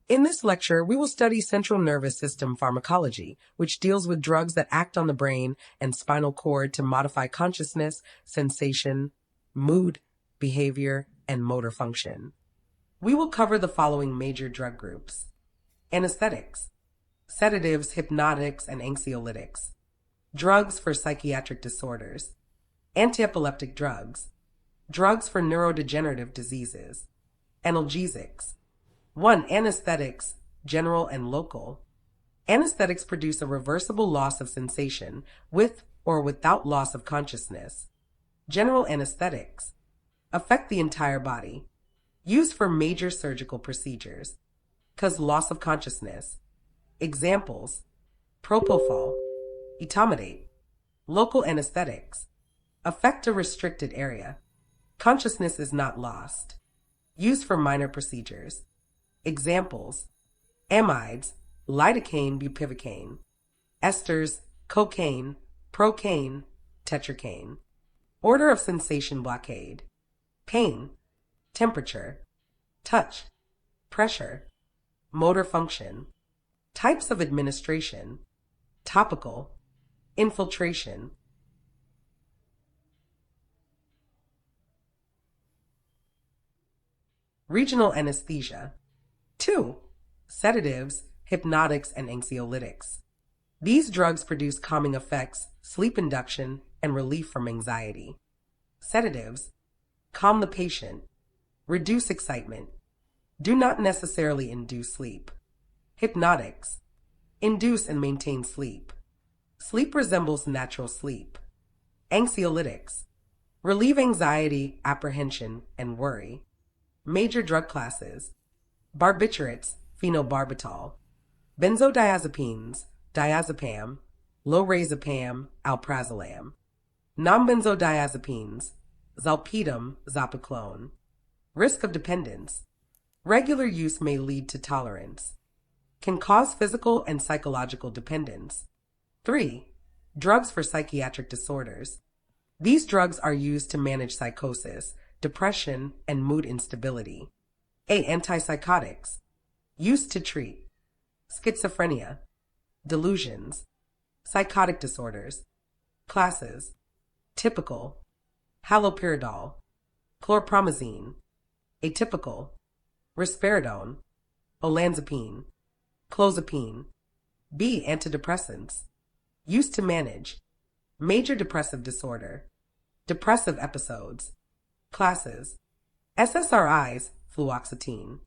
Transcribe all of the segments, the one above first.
In this lecture, we will study central nervous system pharmacology, which deals with drugs that act on the brain and spinal cord to modify consciousness, sensation, mood, behavior, and motor function. We will cover the following major drug groups: anesthetics, sedatives, hypnotics, and anxiolytics, drugs for psychiatric disorders, antiepileptic drugs, drugs for neurodegenerative diseases, analgesics. 1. Anesthetics, general and local. Anesthetics produce a reversible loss of sensation with or without loss of consciousness. General anesthetics affect the entire body, used for major surgical procedures, cause loss of consciousness. Examples: propofol, etomidate. Local anesthetics affect a restricted area. Consciousness is not lost. Used for minor procedures. Examples: amides, lidocaine, bupivacaine. Esters, cocaine, procaine, tetracaine. Order of sensation blockade. Pain, temperature, touch, pressure, motor function. Types of administration: topical, infiltration. Regional anesthesia. 2. Sedatives, hypnotics, and anxiolytics. These drugs produce calming effects, sleep induction, and relief from anxiety. Sedatives calm the patient, reduce excitement, do not necessarily induce sleep. Hypnotics induce and maintain sleep. Sleep resembles natural sleep. Anxiolytics relieve anxiety, apprehension, and worry. Major drug classes: barbiturates, phenobarbital; benzodiazepines, diazepam, lorazepam, alprazolam; non-benzodiazepines, zolpidem, zopiclone. Risk of dependence: regular use may lead to tolerance. Can cause physical and psychological dependence. 3. Drugs for psychiatric disorders. These drugs are used to manage psychosis, depression, and mood instability. A. Antipsychotics, used to treat schizophrenia, delusions, psychotic disorders. Classes: typical, haloperidol, chlorpromazine; atypical, risperidone, olanzapine, clozapine. B. Antidepressants, used to manage major depressive disorder, depressive episodes. Classes: SSRIs, fluoxetine;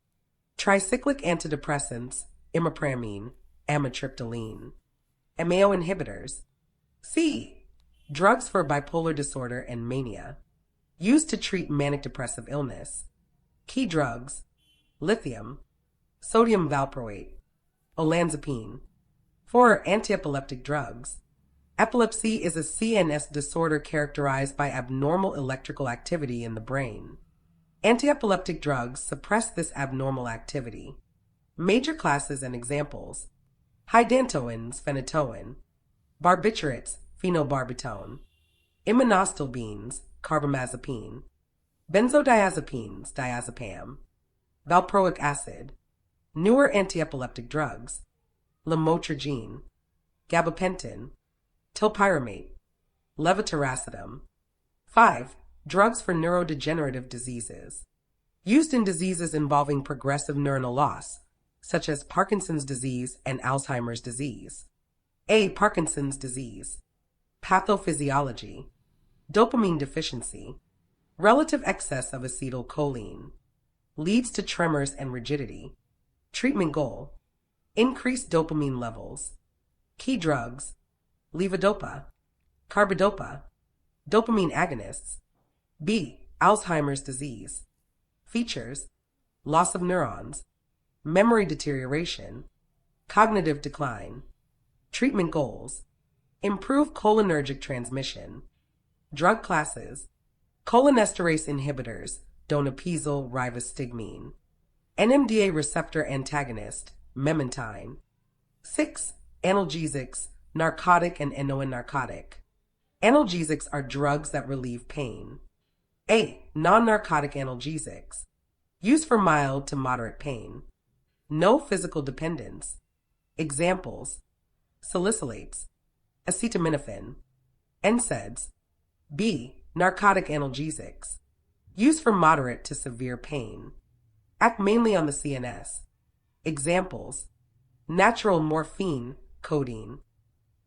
tricyclic antidepressants, imipramine, amitriptyline; MAO inhibitors. C. Drugs for bipolar disorder and mania, used to treat manic depressive illness. Key drugs: lithium, sodium valproate, olanzapine. 4. Antiepileptic drugs. Epilepsy is a CNS disorder characterized by abnormal electrical activity in the brain. Antiepileptic drugs suppress this abnormal activity. Major classes and examples: hydantoins, phenytoin; barbiturates, phenobarbital; imanostilbines, carbamazepine; benzodiazepines, diazepam; valproic acid. Newer antiepileptic drugs: lamotrigine, gabapentin, topiramate, levetiracetam. 5. Drugs for neurodegenerative diseases. Used in diseases involving progressive neuronal loss, such as Parkinson's disease and Alzheimer's disease. A. Parkinson's disease. Pathophysiology: dopamine deficiency, relative excess of acetylcholine, leads to tremors and rigidity. Treatment goal: increase dopamine levels. Key drugs: levodopa, carbidopa, dopamine agonists. B. Alzheimer's disease. Features: loss of neurons, memory deterioration, cognitive decline. Treatment goals: improve cholinergic transmission. Drug classes: cholinesterase inhibitors, donepezil, rivastigmine; NMDA receptor antagonist, memantine. 6. Analgesics, narcotic and non-narcotic. Analgesics are drugs that relieve pain. A. Non-narcotic analgesics, used for mild to moderate pain. No physical dependence. Examples: salicylates, acetaminophen, NSAIDs. B. Narcotic analgesics. Used for moderate to severe pain. Act mainly on the CNS. Examples: natural morphine, codeine.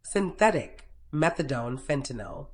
Synthetic, methadone, fentanyl.